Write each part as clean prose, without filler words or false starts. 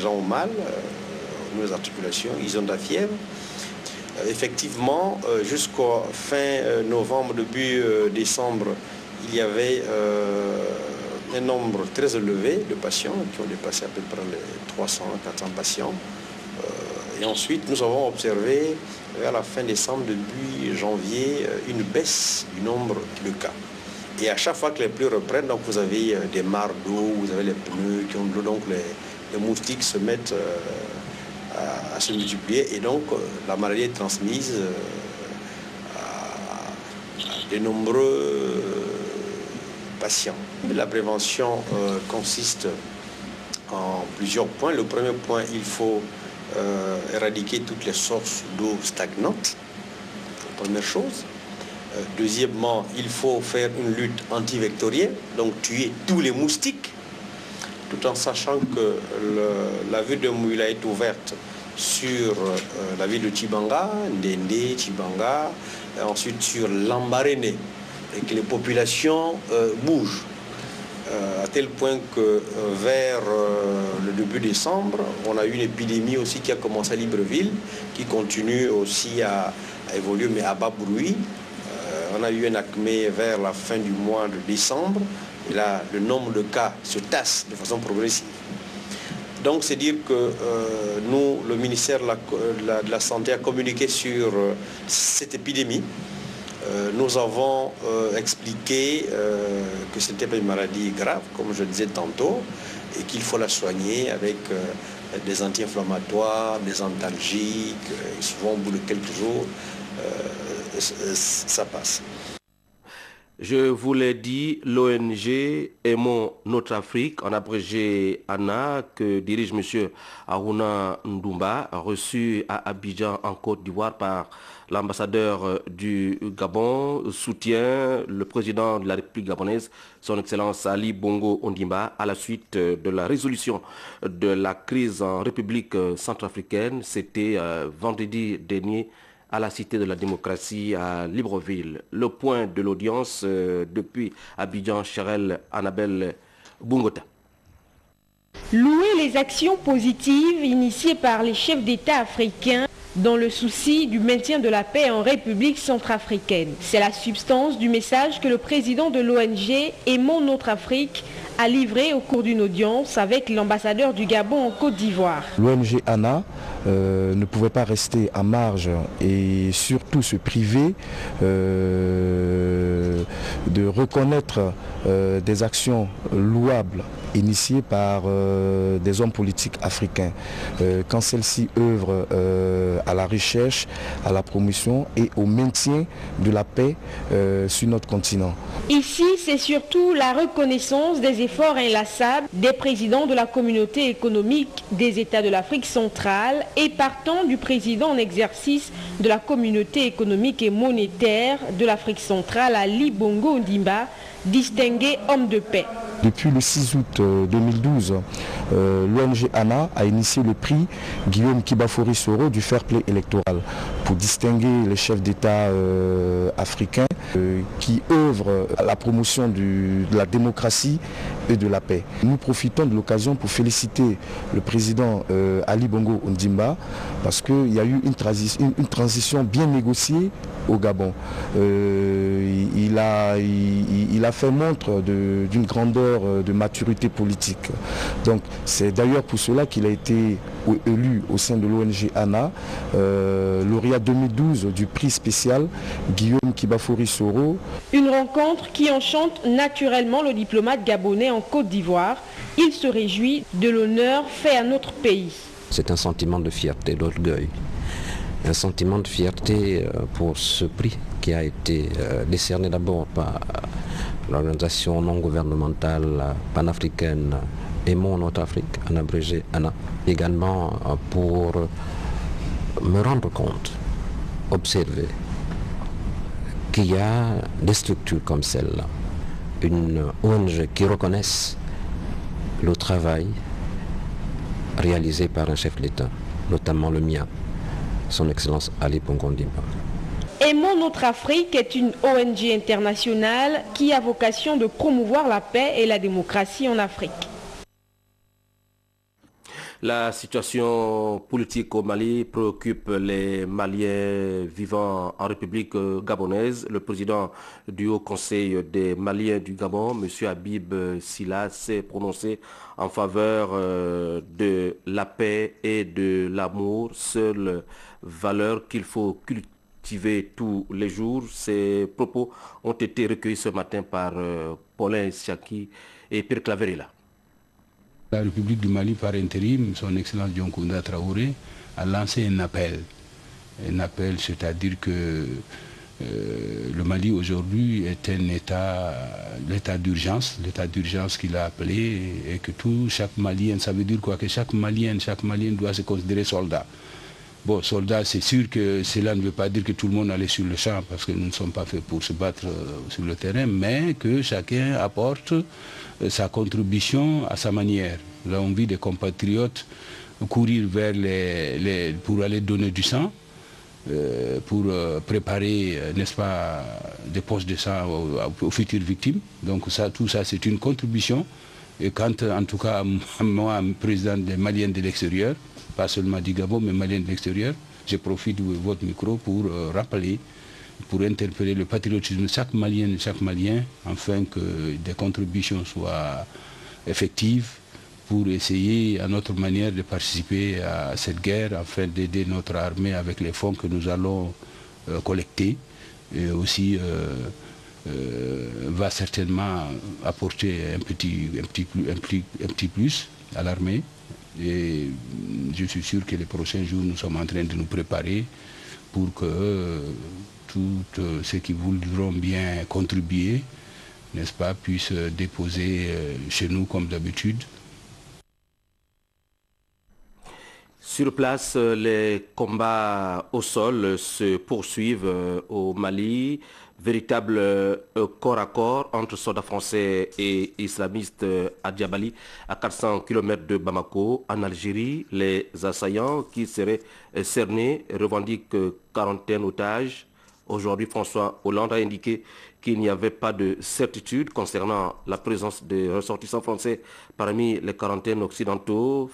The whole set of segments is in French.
gens ont mal, aux articulations, ils ont de la fièvre. Effectivement, jusqu'au fin novembre, début décembre, il y avait un nombre très élevé de patients qui ont dépassé à peu près les 300-400 patients. Et ensuite, nous avons observé vers la fin décembre, début janvier, une baisse du nombre de cas. Et à chaque fois que les pluies reprennent, donc vous avez des mares d'eau, vous avez les pneus qui ont de l'eau, donc les moustiques se mettent à se multiplier et donc la maladie est transmise à de nombreux patients. La prévention consiste en plusieurs points. Le premier point, il faut éradiquer toutes les sources d'eau stagnantes, première chose. Deuxièmement, il faut faire une lutte antivectorielle, donc tuer tous les moustiques, tout en sachant que la ville de Mouila est ouverte sur la ville de Tchibanga, Ndende, Tchibanga, et ensuite sur Lambaréné, et que les populations bougent. À tel point que vers le début décembre, on a eu une épidémie aussi qui a commencé à Libreville, qui continue aussi à évoluer, mais à bas bruit. On a eu un acmé vers la fin du mois de décembre, et là, le nombre de cas se tasse de façon progressive. Donc, c'est dire que nous, le ministère de la Santé a communiqué sur cette épidémie. Nous avons expliqué que ce n'était pas une maladie grave, comme je disais tantôt, et qu'il faut la soigner avec des anti-inflammatoires, des antalgiques, et souvent au bout de quelques jours, ça passe. Je vous l'ai dit, l'ONG Aimons notre Afrique, en abrégé ANA, que dirige M. Aruna Ndoumba, reçu à Abidjan en Côte d'Ivoire par l'ambassadeur du Gabon, soutient le président de la République gabonaise, son Excellence Ali Bongo Ondimba, à la suite de la résolution de la crise en République centrafricaine. C'était vendredi dernier à la Cité de la démocratie à Libreville. Le point de l'audience depuis Abidjan, Cherel Annabelle Bungota. Louer les actions positives initiées par les chefs d'État africains dans le souci du maintien de la paix en République centrafricaine. C'est la substance du message que le président de l'ONG Aimons notre Afrique a livré au cours d'une audience avec l'ambassadeur du Gabon en Côte d'Ivoire. L'ONG ANA ne pouvait pas rester à marge et surtout se priver de reconnaître des actions louables initiées par des hommes politiques africains quand celles-ci œuvrent à la recherche, à la promotion et au maintien de la paix sur notre continent. Ici, c'est surtout la reconnaissance des efforts inlassables des présidents de la communauté économique des États de l'Afrique centrale et partant du président en exercice de la communauté économique et monétaire de l'Afrique centrale, Ali Bongo Ondimba, distingué homme de paix. Depuis le 6 août 2012, l'ONG ANA a initié le prix Guillaume Kibafori Soro du fair play électoral pour distinguer les chefs d'État africains qui œuvrent à la promotion de la démocratie et de la paix. Nous profitons de l'occasion pour féliciter le président Ali Bongo Ondimba parce qu'il y a eu une transition bien négociée au Gabon. Il a fait montre d'une grandeur de maturité politique. Donc c'est d'ailleurs pour cela qu'il a été élu au sein de l'ONG ANA, lauréat 2012 du prix spécial Guillaume Kibafori Soro. Une rencontre qui enchante naturellement le diplomate gabonais en Côte d'Ivoire. Il se réjouit de l'honneur fait à notre pays. C'est un sentiment de fierté, d'orgueil. Un sentiment de fierté pour ce prix qui a été décerné d'abord par l'organisation non gouvernementale panafricaine Aimons notre Afrique, en abrégé ANA. Également pour me rendre compte, observer qu'il y a des structures comme celle-là, une ONG qui reconnaissent le travail réalisé par un chef d'État, notamment le mien, son Excellence Ali Bongo Ondimba. Aimons notre Afrique est une ONG internationale qui a vocation de promouvoir la paix et la démocratie en Afrique. La situation politique au Mali préoccupe les Maliens vivant en République gabonaise. Le président du Haut Conseil des Maliens du Gabon, M. Habib Silla, s'est prononcé en faveur de la paix et de l'amour, seule valeur qu'il faut cultiver tous les jours. Ces propos ont été recueillis ce matin par Paulin Siaki et Pierre Claverilla. La République du Mali, par intérim, son Excellence Dioncounda Traoré, a lancé un appel. Un appel, c'est-à-dire que le Mali aujourd'hui est un l'état d'urgence qu'il a appelé, et que chaque Malien, ça veut dire quoi? Que chaque Malien doit se considérer soldat. Bon, soldat, c'est sûr que cela ne veut pas dire que tout le monde allait sur le champ, parce que nous ne sommes pas faits pour se battre sur le terrain, mais que chacun apporte sa contribution à sa manière. Là, on vit des compatriotes courir vers pour aller donner du sang, pour préparer, n'est-ce pas, des poches de sang aux futures victimes. Donc tout ça, c'est une contribution. Et quand, en tout cas, moi, président des Maliens de l'extérieur, pas seulement du Gabon, mais Maliens de l'extérieur, je profite de votre micro pour rappeler, pour interpeller le patriotisme de chaque Malien, afin que des contributions soient effectives pour essayer à notre manière de participer à cette guerre, afin d'aider notre armée avec les fonds que nous allons collecter, et aussi va certainement apporter un petit plus à l'armée. Et je suis sûr que les prochains jours, nous sommes en train de nous préparer pour que tous ceux qui voudront bien contribuer, n'est-ce pas, puissent déposer chez nous comme d'habitude. Sur place, les combats au sol se poursuivent au Mali. Véritable corps à corps entre soldats français et islamistes à Djabali, à 400 km de Bamako. En Algérie, les assaillants qui seraient cernés revendiquent quarantaine otages. Aujourd'hui, François Hollande a indiqué qu'il n'y avait pas de certitude concernant la présence des ressortissants français parmi les quarantaines occidentaux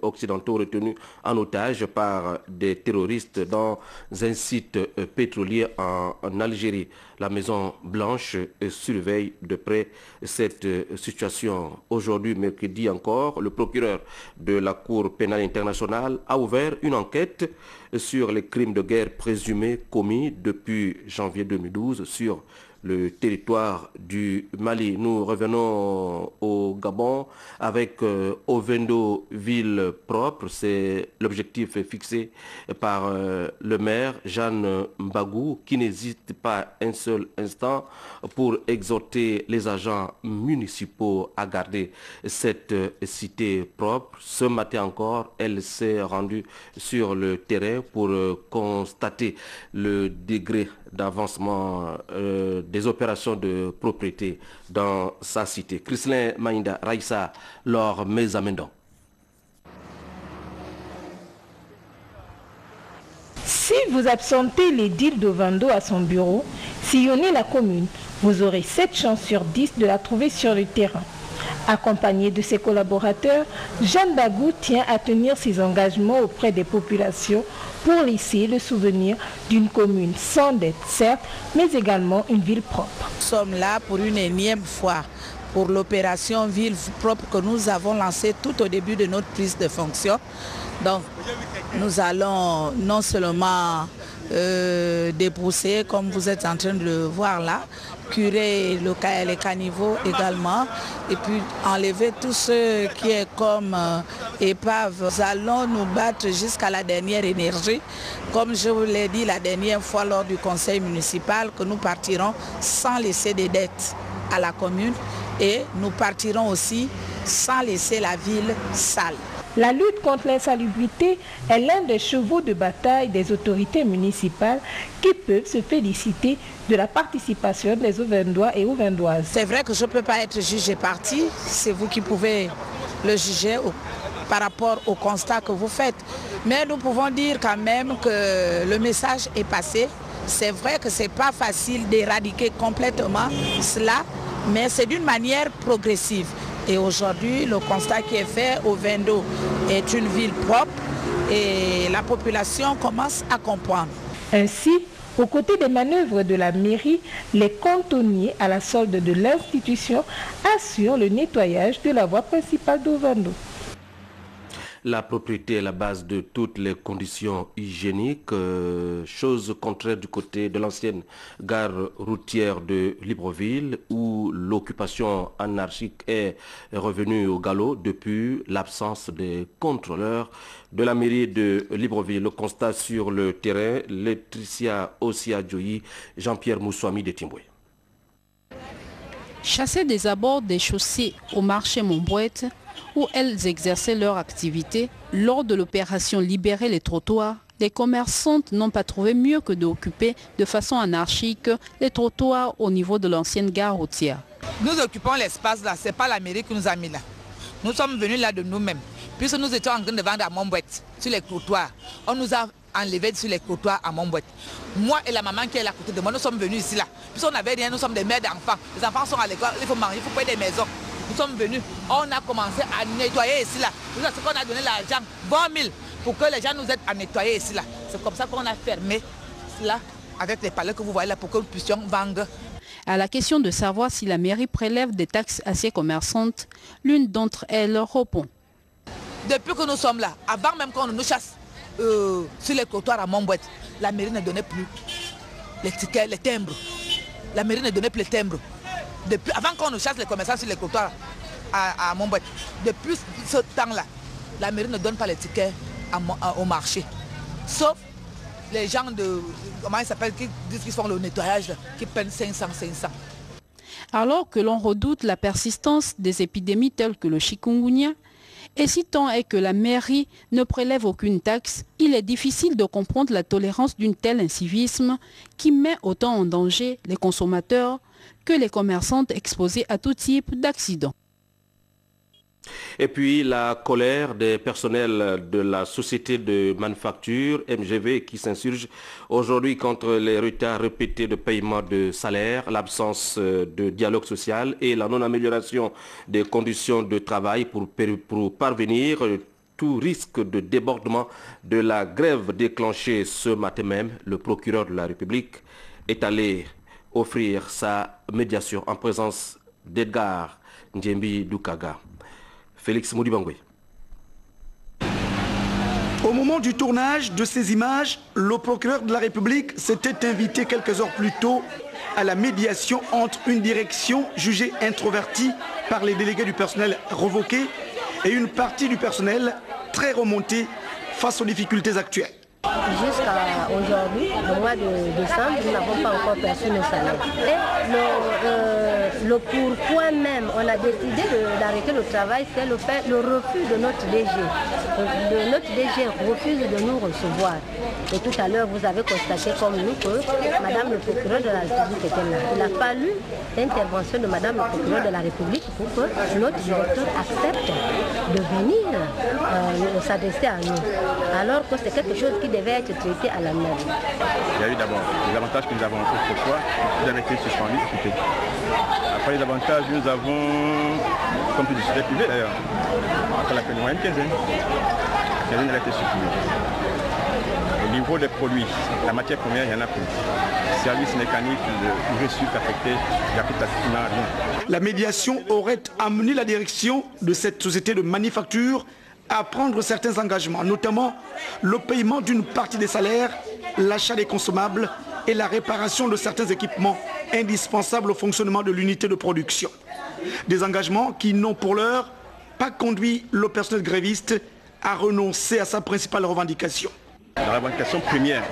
retenus en otage par des terroristes dans un site pétrolier en Algérie. La Maison Blanche surveille de près cette situation. Aujourd'hui, mercredi encore, le procureur de la Cour pénale internationale a ouvert une enquête sur les crimes de guerre présumés commis depuis janvier 2012 sur le territoire du Mali. Nous revenons au Gabon avec Ovendo Ville Propre. C'est l'objectif fixé par le maire Jeanne Mbagou, qui n'hésite pas un seul instant pour exhorter les agents municipaux à garder cette cité propre. Ce matin encore, elle s'est rendue sur le terrain pour constater le degré d'avancement des opérations de propriété dans sa cité. Chrislin Maïnda Raïssa, Laure Mézamendon. Si vous absentez l'édile d'Ovendo à son bureau, sillonnez la commune. Vous aurez 7 chances sur 10 de la trouver sur le terrain. Accompagné de ses collaborateurs, Jeanne Bagou tient à tenir ses engagements auprès des populations pour laisser le souvenir d'une commune sans dette, certes, mais également une ville propre. Nous sommes là pour une énième fois pour l'opération Ville propre que nous avons lancée tout au début de notre prise de fonction. Donc, nous allons non seulement dépousser, comme vous êtes en train de le voir là, curer les caniveaux également, et puis enlever tout ce qui est comme épave. Nous allons nous battre jusqu'à la dernière énergie, comme je vous l'ai dit la dernière fois lors du conseil municipal, que nous partirons sans laisser des dettes à la commune, et nous partirons aussi sans laisser la ville sale. La lutte contre l'insalubrité est l'un des chevaux de bataille des autorités municipales qui peuvent se féliciter de la participation des Ovendois et Ovendoises. C'est vrai que je ne peux pas être jugé parti, c'est vous qui pouvez le juger par rapport au constat que vous faites. Mais nous pouvons dire quand même que le message est passé. C'est vrai que ce n'est pas facile d'éradiquer complètement cela, mais c'est d'une manière progressive. Et aujourd'hui, le constat qui est fait, Ovendo est une ville propre et la population commence à comprendre. Ainsi, aux côtés des manœuvres de la mairie, les cantonniers à la solde de l'institution assurent le nettoyage de la voie principale d'Ovendo. La propriété est la base de toutes les conditions hygiéniques, chose contraire du côté de l'ancienne gare routière de Libreville où l'occupation anarchique est revenue au galop depuis l'absence des contrôleurs de la mairie de Libreville. Le constat sur le terrain, Laetitia Osia-Djoyi, Jean-Pierre Moussouami de Timboué. Chassées des abords des chaussées au marché Montbouette, où elles exerçaient leur activité, lors de l'opération Libérer les trottoirs, les commerçantes n'ont pas trouvé mieux que d'occuper de façon anarchique les trottoirs au niveau de l'ancienne gare routière. Nous occupons l'espace là, ce n'est pas la mairie qui nous a mis là. Nous sommes venus là de nous-mêmes. Puisque nous étions en train de vendre à Montbouette, sur les trottoirs. On nous a enlevés sur les trottoirs à Montbouette. Moi et la maman qui est là à côté de moi, nous sommes venus ici là. Puisqu'on n'avait rien, nous sommes des mères d'enfants. Les enfants sont à l'école, il faut manger, il faut payer des maisons. Nous sommes venus, on a commencé à nettoyer ici là. C'est ce qu'on a donné l'argent, 20 000, pour que les gens nous aident à nettoyer ici là. C'est comme ça qu'on a fermé cela avec les palais que vous voyez là pour que nous puissions vendre. À la question de savoir si la mairie prélève des taxes à ses commerçantes, l'une d'entre elles répond. Depuis que nous sommes là, avant même qu'on nous chasse sur les trottoirs à Montbouette, la mairie ne donnait plus les tickets, les timbres. La mairie ne donnait plus les timbres. Depuis, avant qu'on nous chasse les commerçants sur les trottoirs à Montbouette, depuis ce temps-là, la mairie ne donne pas les tickets au marché. Sauf les gens de, comment ils s'appellent, qui disent qu'ils font le nettoyage, qui prennent 500. Alors que l'on redoute la persistance des épidémies telles que le chikungunya, et si tant est que la mairie ne prélève aucune taxe, il est difficile de comprendre la tolérance d'un tel incivisme qui met autant en danger les consommateurs que les commerçantes exposées à tout type d'accidents. Et puis la colère des personnels de la société de manufacture MGV qui s'insurge aujourd'hui contre les retards répétés de paiement de salaire, l'absence de dialogue social et la non-amélioration des conditions de travail pour parvenir tout risque de débordement de la grève déclenchée ce matin même. Le procureur de la République est allé offrir sa médiation en présence d'Edgar Ndjembi Doukaga. Félix Moudibangwe. Au moment du tournage de ces images, le procureur de la République s'était invité quelques heures plus tôt à la médiation entre une direction jugée introvertie par les délégués du personnel revoqués et une partie du personnel très remontée face aux difficultés actuelles. Jusqu'à aujourd'hui, le mois de décembre, nous n'avons pas encore perçu nos salaires. Et le pourquoi même on a décidé d'arrêter le travail, c'est le refus de notre DG. Notre DG refuse de nous recevoir. Et tout à l'heure, vous avez constaté comme nous que Madame le procureur de la République était là. Il a fallu l'intervention de Madame le procureur de la République pour que notre directeur accepte de venir s'adresser à nous. Alors que c'est quelque chose qui devait être traité à la mairie. Il y a eu d'abord les avantages que nous avons autrefois, qui ont été suspendus, coupés. Après les avantages, nous avons, comme tout le secteur privé d'ailleurs, après la peine de moyenne quinzaine. La quinzaine a été supprimée. Au niveau des produits, la matière première, il n'y en a plus. Services mécaniques, le reçu affecté, il n'y a plus pratiquement rien. La médiation aurait amené la direction de cette société de manufacture à prendre certains engagements, notamment le paiement d'une partie des salaires, l'achat des consommables et la réparation de certains équipements indispensables au fonctionnement de l'unité de production. Des engagements qui n'ont pour l'heure pas conduit le personnel gréviste à renoncer à sa principale revendication. La revendication première,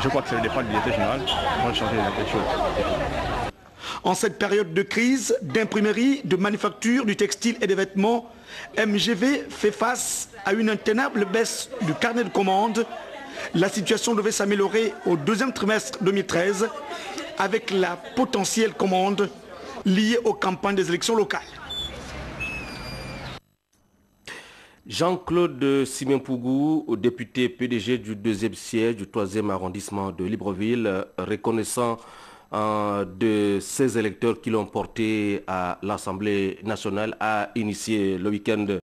je crois que c'est le départ du directeur général, on va changer quelque chose. En cette période de crise, d'imprimerie, de manufacture, du textile et des vêtements, MGV fait face à une intenable baisse du carnet de commandes. La situation devait s'améliorer au deuxième trimestre 2013 avec la potentielle commande liée aux campagnes des élections locales. Jean-Claude Simenpougou, député PDG du 2e siège du 3e arrondissement de Libreville, reconnaissant de ces électeurs qui l'ont porté à l'Assemblée nationale a initié le week-end